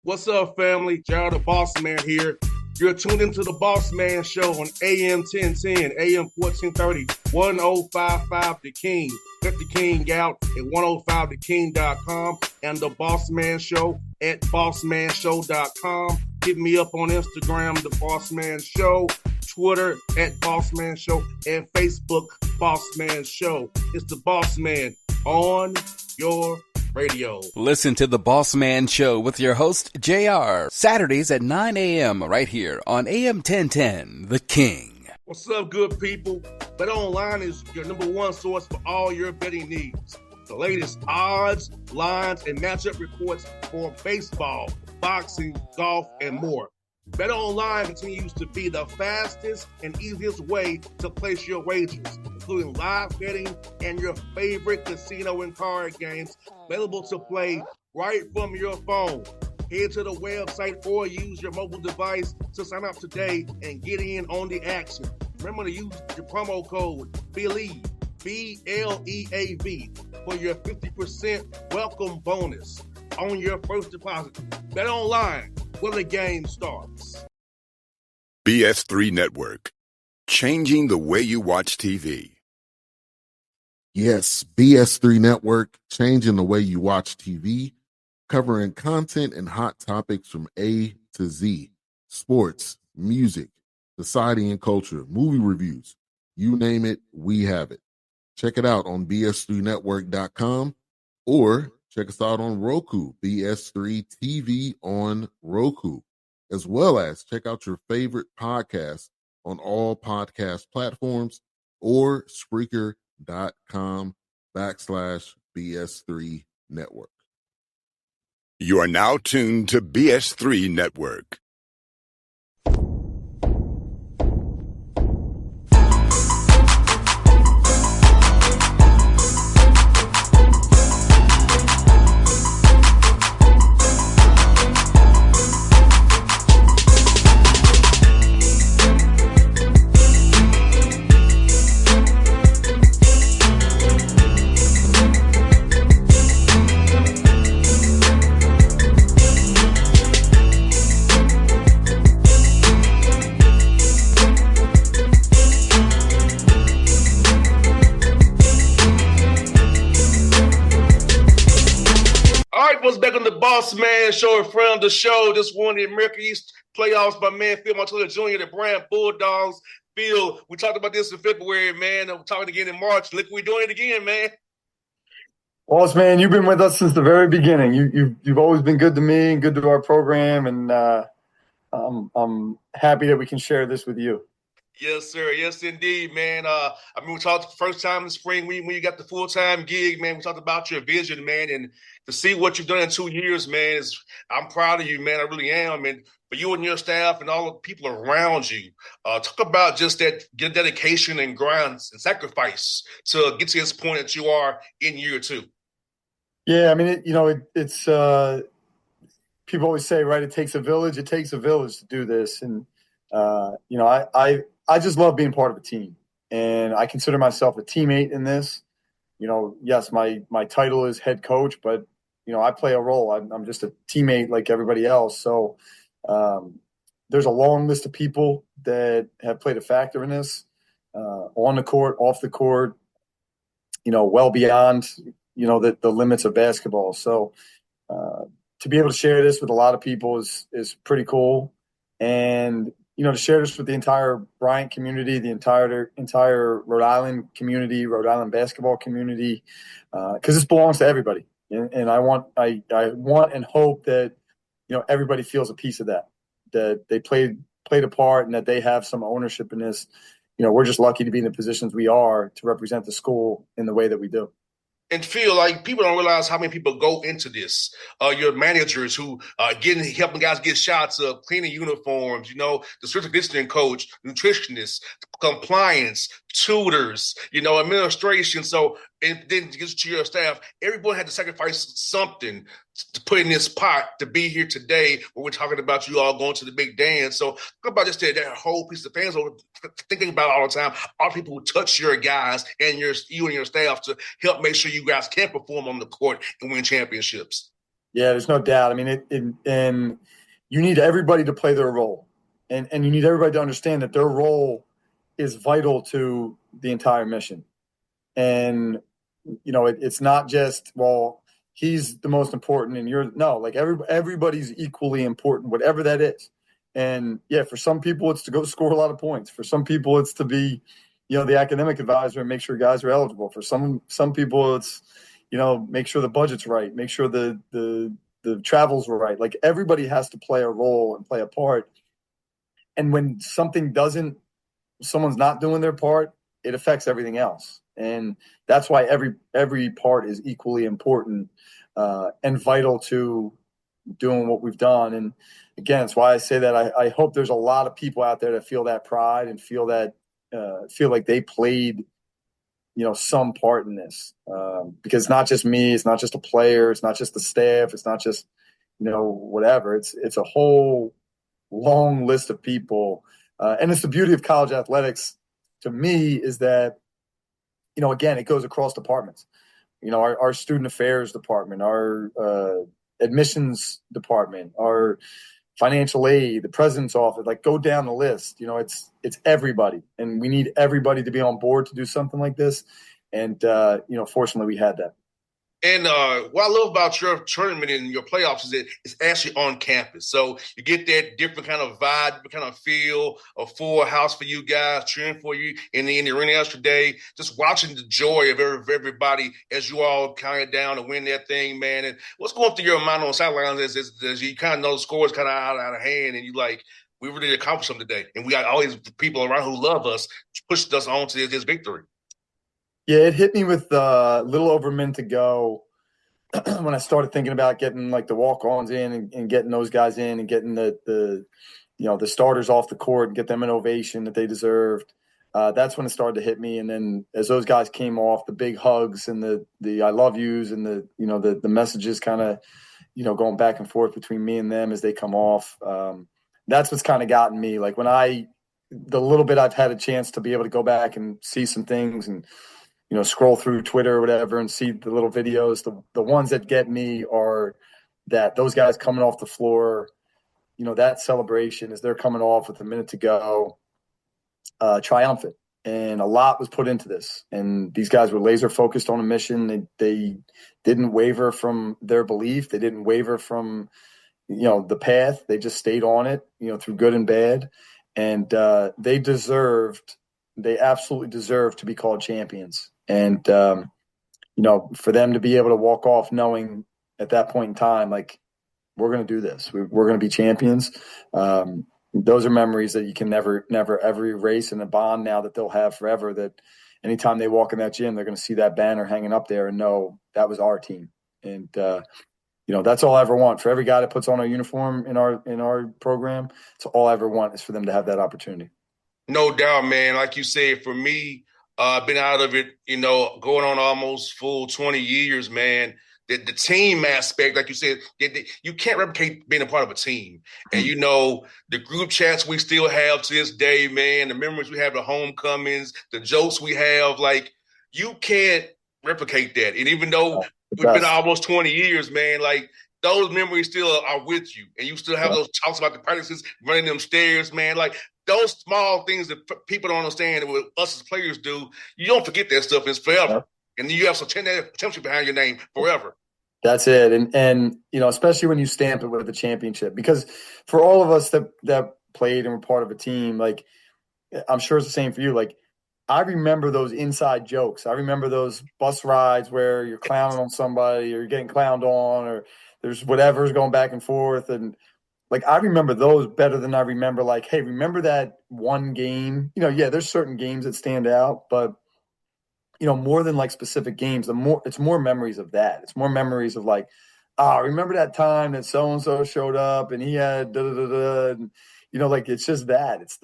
What's up, family? Gerald the Bossman here. You're tuned into the Bossman Show on AM 1010, AM 1430, 1055 The King. Let the King out at 105theking.com and the Bossman Show at bossmanshow.com. Hit me up on Instagram, The Bossman Show, Twitter at Bossman Show, and Facebook, Bossman Show. It's the Bossman on your radio. Listen to the Bossman Show with your host, JR, Saturdays at 9 a.m. right here on AM 1010, The King. What's up, good people? BetOnline is your number one source for all your betting needs. The latest odds, lines, and matchup reports for baseball, boxing, golf, and more. BetOnline continues to be the fastest and easiest way to place your wagers, including live betting and your favorite casino and card games available to play right from your phone. Head to the website or use your mobile device to sign up today and get in on the action. Remember to use your promo code BELIEVE, B-L-E-A-V, for your 50% welcome bonus on your first deposit. BetOnline, where the game starts. BS3 Network, changing the way you watch TV. Yes, BS3 Network, changing the way you watch TV, covering content and hot topics from A to Z, sports, music, society and culture, movie reviews, you name it, we have it. Check it out on bs3network.com or check us out on Roku, BS3 TV on Roku, as well as check out your favorite podcasts on all podcast platforms or Spreaker.com/BS3 Network. You are now tuned to BS3 Network. Back on the Bossman Show, in front of the show. This one, the American East playoffs. My man Phil Martelli Jr., the Brand Bulldogs. Phil, we talked about this in February, man. I'm talking again in March. Look, we're doing it again, man. Bossman, you've been with us since the very beginning. You've always been good to me and good to our program, and I'm happy that we can share this with you. Yes, sir. Yes, indeed, man. We talked the first time in the spring when you got the full-time gig, man. We talked about your vision, man, and to see what you've done in 2 years, man, I'm proud of you, man. I really am. And for you and your staff and all the people around you, talk about just that dedication and grind and sacrifice to get to this point that you are in year 2. Yeah, I mean, it's people always say, right, it takes a village. It takes a village to do this. And, I just love being part of a team, and I consider myself a teammate in this. Yes, my title is head coach, but, I play a role. I'm just a teammate like everybody else. So there's a long list of people that have played a factor in this, on the court, off the court, well beyond, the limits of basketball. So to be able to share this with a lot of people is pretty cool. And, to share this with the entire Bryant community, the entire Rhode Island community, Rhode Island basketball community, because this belongs to everybody. And I want and hope that, everybody feels a piece of that they played a part and that they have some ownership in this. We're just lucky to be in the positions we are to represent the school in the way that we do. And feel like people don't realize how many people go into this. Your managers who helping guys get shots up, cleaning uniforms, the social distancing coach, nutritionists, compliance, tutors, administration. So, and then it gets to your staff. Everyone had to sacrifice something to put in this pot to be here today when we're talking about you all going to the big dance. So talk about just that whole piece of fans over thinking about it all the time. All the people who touch your guys and you and your staff to help make sure you guys can perform on the court and win championships. Yeah, there's no doubt. I mean, and you need everybody to play their role, and you need everybody to understand that their role is vital to the entire mission. And it's not just, well, he's the most important and you're no, like everybody's equally important, whatever that is. And yeah, for some people it's to go score a lot of points. For some people it's to be, the academic advisor and make sure guys are eligible. For some people it's, make sure the budget's right, make sure the travels were right. Like everybody has to play a role and play a part. And when someone's not doing their part, it affects everything else. And that's why every part is equally important and vital to doing what we've done. And again, it's why I say that I hope there's a lot of people out there that feel that pride and feel like they played, some part in this. Because it's not just me, it's not just a player, it's not just the staff, it's not just, whatever. It's a whole long list of people. And it's the beauty of college athletics to me is that, again, it goes across departments. Our student affairs department, our admissions department, our financial aid, the president's office, like go down the list. It's everybody. And we need everybody to be on board to do something like this. And, fortunately we had that. And what I love about your tournament and your playoffs is that it's actually on campus. So you get that different kind of vibe, different kind of feel, a full house for you guys, cheering for you in the arena yesterday. Just watching the joy of everybody as you all count down to win that thing, man. And what's going through your mind on the sidelines as you kind of know the score is kind of out of hand and you like, we really accomplished something today. And we got all these people around who love us, pushed us on to this victory. Yeah, it hit me with a little over a minute to go when I started thinking about getting like the walk-ons in and getting those guys in and getting the starters off the court and get them an ovation that they deserved. That's when it started to hit me. And then as those guys came off, the big hugs and the I love yous and the messages kind of, going back and forth between me and them as they come off. That's what's kind of gotten me. Like the little bit I've had a chance to be able to go back and see some things and, scroll through Twitter or whatever and see the little videos. The ones that get me are that those guys coming off the floor, that celebration as they're coming off with a minute to go, triumphant. And a lot was put into this. And these guys were laser focused on a mission. They didn't waver from their belief. They didn't waver from, the path. They just stayed on it, through good and bad. And they absolutely deserved to be called champions. And, for them to be able to walk off knowing at that point in time, like, we're going to do this. We're going to be champions. Those are memories that you can never, ever erase, and a bond now that they'll have forever, that anytime they walk in that gym, they're going to see that banner hanging up there and know that was our team. And, that's all I ever want for every guy that puts on a uniform in our program. It's all I ever want is for them to have that opportunity. No doubt, man. Like you said, for me, I've been out of it, going on almost full 20 years, man. The team aspect, like you said, you can't replicate being a part of a team. And, the group chats we still have to this day, man, the memories we have, the homecomings, the jokes we have, like, you can't replicate that. And even though we've been almost 20 years, man, like, those memories still are with you. And you still have those talks about the practices, running them stairs, man. Like, those small things that people don't understand that what us as players do, you don't forget that stuff. It's forever. Yep. And you have some championship behind your name forever. That's it. And especially when you stamp it with a championship, because for all of us that played and were part of a team, like, I'm sure it's the same for you. Like, I remember those inside jokes. I remember those bus rides where you're clowning on somebody or you're getting clowned on or there's whatever's going back and forth. And, like, I remember those better than I remember, like, hey, remember that one game? There's certain games that stand out, but, more than like specific games, it's more memories of that. It's more memories of like, remember that time that so-and-so showed up and he had da-da-da-da. And, like, it's just that. It's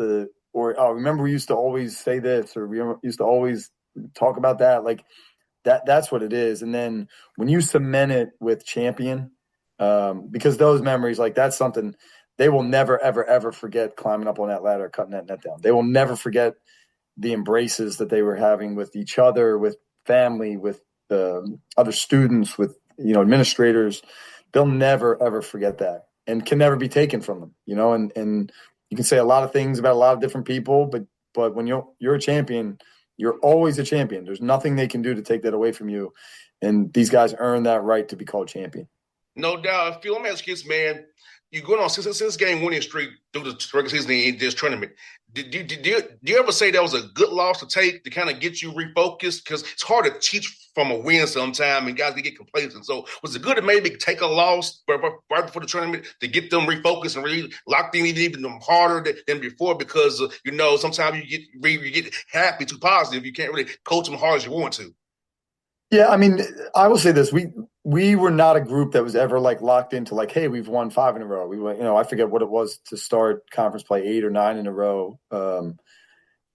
remember we used to always say this, or we used to always talk about that. Like, that's what it is. And then when you cement it with champion, because those memories, like, that's something they will never, ever, ever forget, climbing up on that ladder, cutting that net down. They will never forget the embraces that they were having with each other, with family, with other students, with, administrators. they'll never, ever forget that and can never be taken from them, and you can say a lot of things about a lot of different people, but when you're a champion, you're always a champion. There's nothing they can do to take that away from you. And these guys earn that right to be called champion. No doubt. Phil, let me ask you this, man. You're going on six game winning streak through the regular season in this tournament. Did you ever say that was a good loss to take to kind of get you refocused? Because it's hard to teach from a win sometimes, and guys can get complacent. So was it good to maybe take a loss right before the tournament to get them refocused and really locked in even harder than before? Because sometimes you get happy too positive. You can't really coach them hard as you want to. Yeah, I mean, I will say this: we were not a group that was ever like locked into like, hey, we've won 5 in a row. We went, I forget what it was to start conference play, 8 or 9 in a row.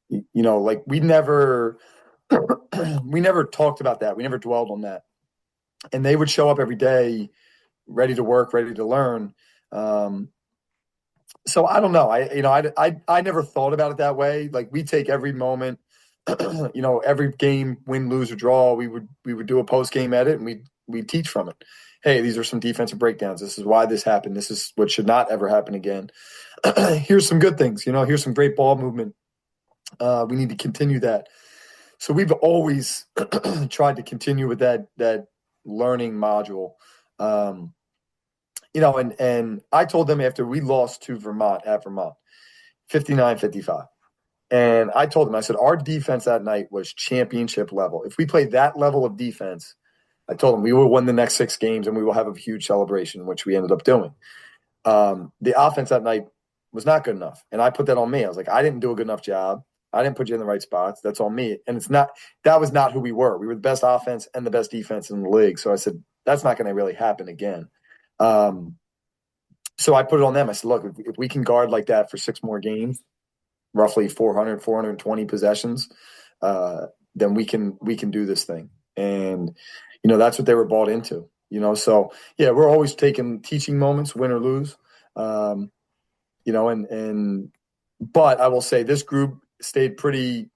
Like we never talked about that. We never dwelled on that. And they would show up every day, ready to work, ready to learn. So I don't know. I never thought about it that way. Like we take every moment. Every game, win, lose, or draw, we would do a post game edit and we'd teach from it. Hey, these are some defensive breakdowns. This is why this happened. This is what should not ever happen again. Here's some good things. Here's some great ball movement. We need to continue that. So we've always tried to continue with that learning module. And I told them after we lost to Vermont at Vermont, 59-55. And I told them, I said, our defense that night was championship level. If we played that level of defense, I told them we will win the next 6 games and we will have a huge celebration, which we ended up doing. The offense that night was not good enough. And I put that on me. I was like, I didn't do a good enough job. I didn't put you in the right spots. That's on me. And that was not who we were. We were the best offense and the best defense in the league. So I said, that's not going to really happen again. So I put it on them. I said, look, if we can guard like that for 6 more games, roughly 420 possessions, then we can do this thing. And, that's what they were bought into, so yeah, we're always taking teaching moments, win or lose. But I will say this group stayed pretty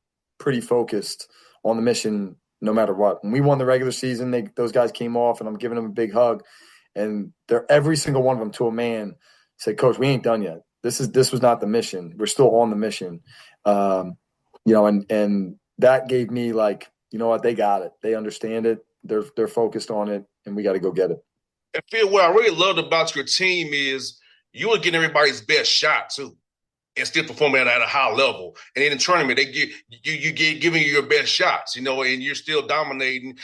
focused on the mission no matter what. When we won the regular season, those guys came off and I'm giving them a big hug and every single one of them to a man said, Coach, we ain't done yet. This was not the mission. We're still on the mission. And that gave me like, you know what, they got it. They understand it. They're focused on it and we got to go get it. And Phil, what I really loved about your team is you were getting everybody's best shot too, and still performing at a high level. And in the tournament, they giving you your best shots, and you're still dominating,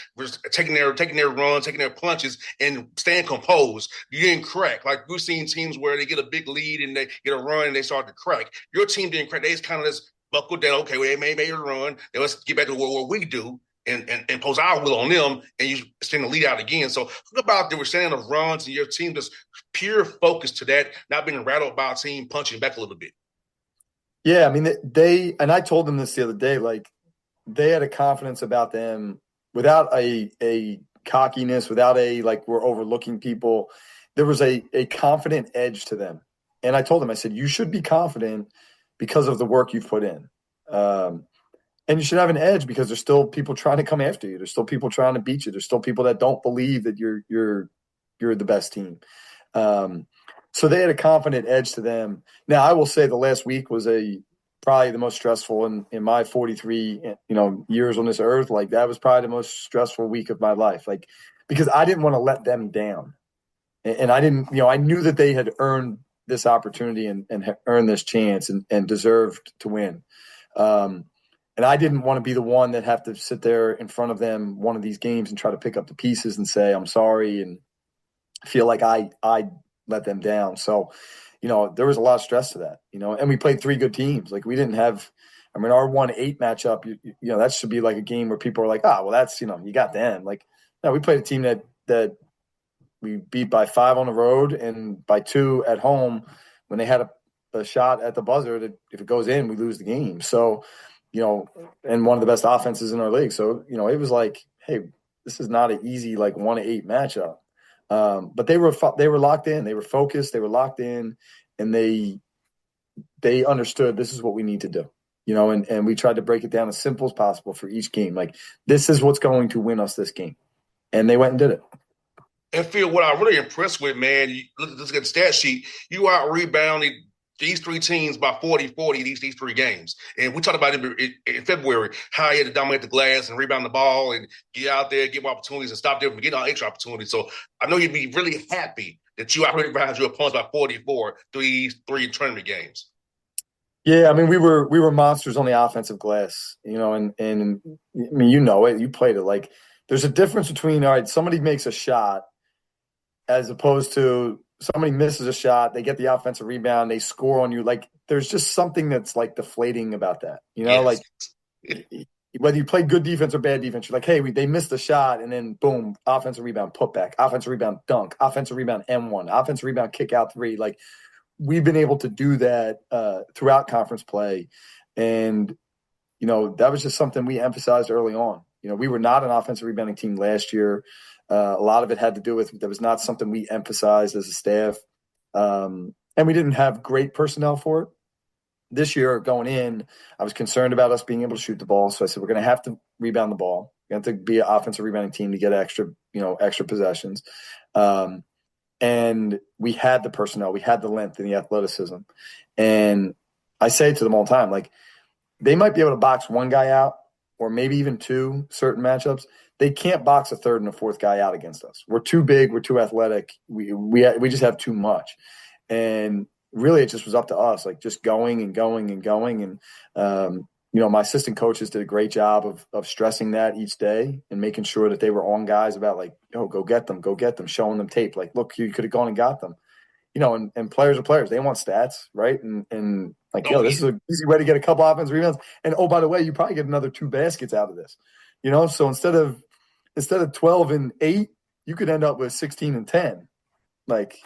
taking their runs, taking their punches, and staying composed. You didn't crack. Like we've seen teams where they get a big lead and they get a run and they start to crack. Your team didn't crack. They just kind of just buckled down. Okay, well, they made a run. Then let's get back to what we do. And impose our will on them, and you extend the lead out again. So talk about the understanding of runs and your team just pure focus to that, not being rattled by a team punching back a little bit. Yeah, I mean, and I told them this the other day, like they had a confidence about them without a cockiness, without a, like, we're overlooking people. There was a confident edge to them. And I told them, I said, you should be confident because of the work you've put in. And you should have an edge because there's still people trying to come after you. There's still people trying to beat you. There's still people that don't believe that you're the best team. So they had a confident edge to them. Now, I will say the last week was probably the most stressful in my 43 years on this earth. Like that was probably the most stressful week of my life. Like because I didn't want to let them down, and I didn't. I knew that they had earned this opportunity and earned this chance and deserved to win. And I didn't want to be the one that have to sit there in front of them one of these games and try to pick up the pieces and say, I'm sorry, and feel like I let them down. So, there was a lot of stress to that, and we played 3 good teams. Like we didn't have, our 1-8 matchup, that should be like a game where people are like, well, that's, you got them. Like, no, we played a team that we beat by 5 on the road and by 2 at home when they had a shot at the buzzer that if it goes in, we lose the game. So, and one of the best offenses in our league. So, it was like, hey, this is not an easy, like 1-8 matchup. But they were locked in, they were focused, they were locked in, and they understood this is what we need to do, and we tried to break it down as simple as possible for each game. Like, this is what's going to win us this game. And they went and did it. And Phil, what I'm really impressed with, man, you look at the stat sheet, you out rebounded these three teams by 40-40 these three games. And we talked about it in February, how he had to dominate the glass and rebound the ball and get out there, give opportunities and stop them from getting all extra opportunities. So I know you'd be really happy that you out rebounded your opponents by 44 through these three tournament games. Yeah, I mean, we were monsters on the offensive glass, and I mean, it, you played it. Like, there's a difference between, all right, somebody makes a shot as opposed to somebody misses a shot, they get the offensive rebound, they score on you. Like, there's just something that's like deflating about that, Yes. like whether you play good defense or bad defense, you're like, hey, they missed the shot, and then boom, offensive rebound, putback, offensive rebound, dunk, offensive rebound, M1, offensive rebound, kick out three. Like, we've been able to do that throughout conference play. And, that was just something we emphasized early on. We were not an offensive rebounding team last year. A lot of it had to do with that was not something we emphasized as a staff. And we didn't have great personnel for it. This year going in, I was concerned about us being able to shoot the ball. So I said, we're going to have to rebound the ball. We have to be an offensive rebounding team to get extra possessions. And we had the personnel, we had the length and the athleticism. And I say to them all the time, like, they might be able to box one guy out or maybe even two certain matchups. They can't box a third and a fourth guy out against us. We're too big. We're too athletic. We just have too much. And really, it just was up to us, like, just going and going and going. And, my assistant coaches did a great job of stressing that each day and making sure that they were on guys about, like, go get them, showing them tape. Like, look, you could have gone and got them. And players are players. They want stats, right? And like, this is an easy way to get a couple offensive rebounds. And, oh, by the way, you probably get another 2 baskets out of this. So instead of 12 and 8, you could end up with 16 and 10. Like,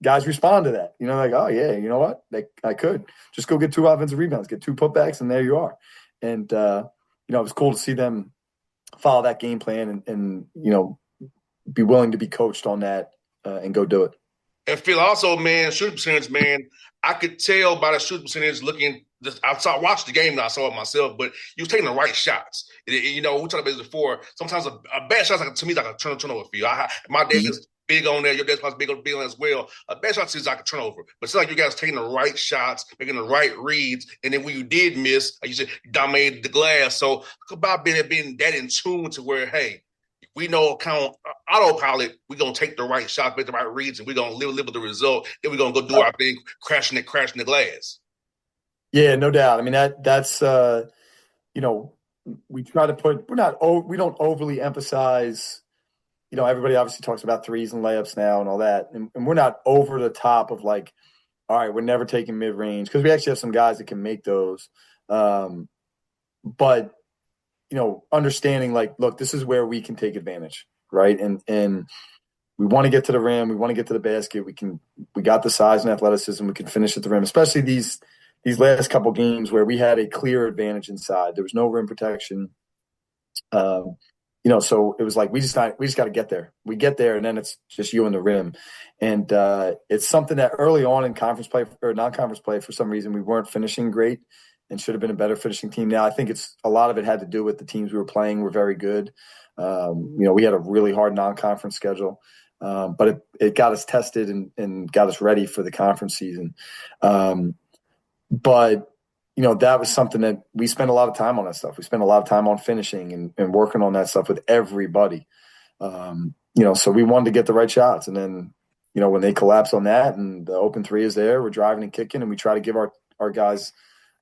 guys respond to that. Like, oh, yeah, you know what? Like, I could just go get 2 offensive rebounds, get 2 putbacks, and there you are. And, it was cool to see them follow that game plan and be willing to be coached on that and go do it. And Phil, also, man, shooting percentage, man, I could tell by the shooting percentage looking. I watched the game and I saw it myself, but you was taking the right shots. We talked about this before. Sometimes a bad shot, to me, is like a turnover for you. My dad is big on that. Your dad's probably big on that as well. A bad shot is like a turnover. But it's like you guys taking the right shots, making the right reads, and then when you did miss, like you said, you dominated the glass. So about being that in tune to where, hey, we know kind of autopilot, we're going to take the right shot, make the right reads, and we're going to live with the result. Then we're going to go do our thing, crashing the glass. Yeah, no doubt. I mean, that's we try to we don't overly emphasize, everybody obviously talks about threes and layups now and all that. And we're not over the top of, like, all right, we're never taking mid-range, because we actually have some guys that can make those. But, understanding, like, look, this is where we can take advantage, right? And we want to get to the rim. We want to get to the basket. We got the size and athleticism. We can finish at the rim, especially these last couple games where we had a clear advantage inside. There was no rim protection. So it was like, we just got to get there. We get there, and then it's just you and the rim. And it's something that early on in conference play or non-conference play, for some reason, we weren't finishing great and should have been a better finishing team. Now, I think a lot of it had to do with the teams we were playing were very good. We had a really hard non-conference schedule. But it got us tested and got us ready for the conference season. But, that was something that we spent a lot of time on that stuff. We spent a lot of time on finishing and working on that stuff with everybody. So we wanted to get the right shots. And then, when they collapse on that and the open three is there, we're driving and kicking, and we try to give our guys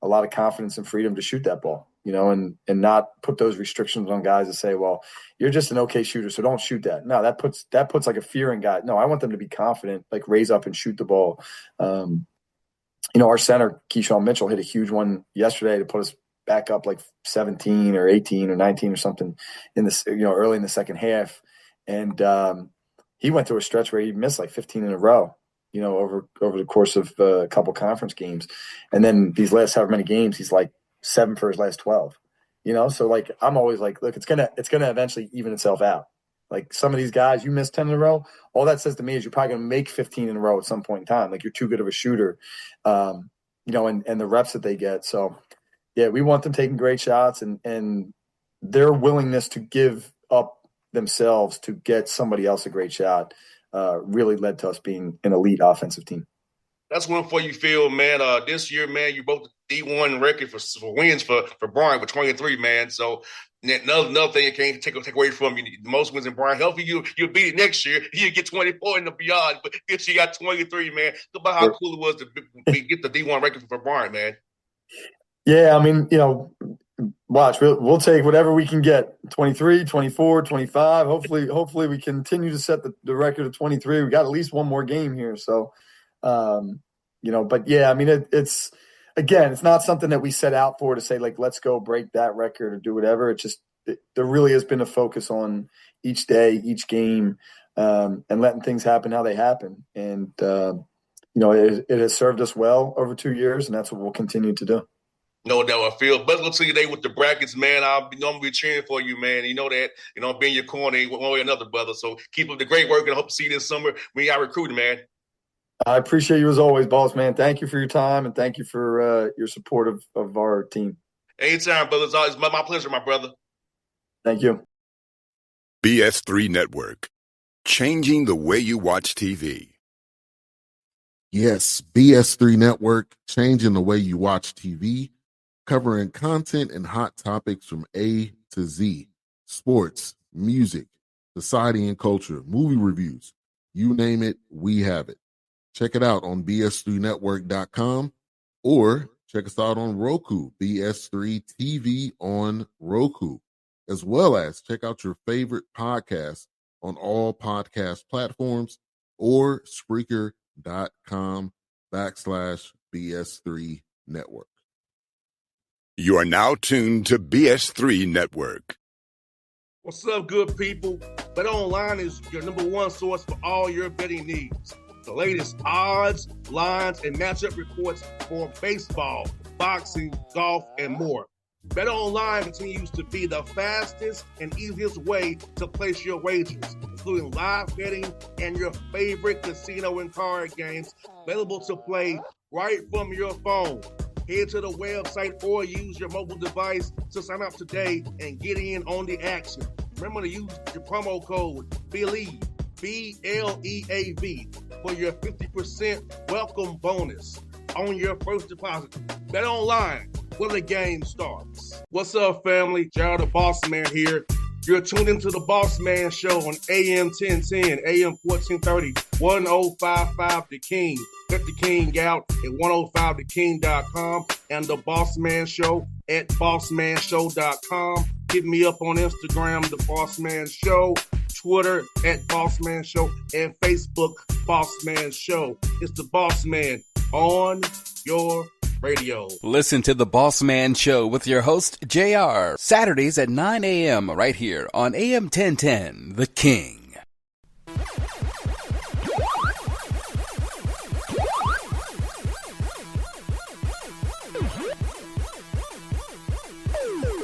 a lot of confidence and freedom to shoot that ball, and not put those restrictions on guys to say, well, you're just an okay shooter, so don't shoot that. No, that puts like a fear in guys. No, I want them to be confident, like, raise up and shoot the ball. Our center, Keyshawn Mitchell, hit a huge one yesterday to put us back up like 17 or 18 or 19 or something in this, early in the second half. And he went through a stretch where he missed like 15 in a row, over the course of a couple conference games. And then these last however many games, he's like 7 for his last 12, So, like, I'm always like, look, it's going to eventually even itself out. Like, some of these guys, you miss 10 in a row, all that says to me is you're probably going to make 15 in a row at some point in time. Like, you're too good of a shooter, and the reps that they get. So, yeah, we want them taking great shots, and their willingness to give up themselves to get somebody else a great shot really led to us being an elite offensive team. That's one for you, Phil, man. This year, man, you broke the D1 record for wins for Bryant with 23, man. So another thing you can't take away from you. The most wins in Bryant. Healthy, you'll beat it next year. You get 24 and beyond, but this year you got 23, man. Think about how cool it was to get the D1 record for Bryant, man. Yeah, I mean, watch, we'll take whatever we can get. 23, 24, 25. Hopefully we continue to set the record of 23. We got at least one more game here. So, but yeah, I mean, it's not something that we set out for to say, like, let's go break that record or do whatever. There really has been a focus on each day, each game, and letting things happen how they happen. And, it has served us well over 2 years, and that's what we'll continue to do. No doubt, I feel. Best luck to you today with the brackets, man. I'm going to be cheering for you, man. You know that. I'll be in your corner one way or another, brother. So keep up the great work, and I hope to see you this summer when you got recruiting, man. I appreciate you as always, boss man. Thank you for your time, and thank you for your support of our team. Anytime, brother. It's always my pleasure, my brother. Thank you. BS3 Network, changing the way you watch TV. Yes, BS3 Network, changing the way you watch TV, covering content and hot topics from A to Z, sports, music, society and culture, movie reviews, you name it, we have it. Check it out on bs3network.com or check us out on Roku, BS3 TV on Roku, as well as check out your favorite podcasts on all podcast platforms or Spreaker.com/BS3 Network. You are now tuned to BS3 Network. What's up, good people? Bet Online is your number one source for all your betting needs. The latest odds, lines, and matchup reports for baseball, boxing, golf, and more. Bet Online continues to be the fastest and easiest way to place your wagers, including live betting and your favorite casino and card games available to play right from your phone. Head to the website or use your mobile device to sign up today and get in on the action. Remember to use your promo code BELIEVE, BLEAV, for your 50% welcome bonus on your first deposit. Bet Online, where the game starts. What's up, family? Jared the Bossman here. You're tuned into the Bossman Show on AM 1010, AM 1430, 1055 The King. Check The King out at 105theking.com and the Bossman Show at bossmanshow.com. Hit me up on Instagram, The Bossman Show, Twitter at Bossman Show, and Facebook, Bossman Show. It's the Bossman on your radio. Listen to The Bossman Show with your host, JR, Saturdays at 9 a.m. right here on AM 1010, The King.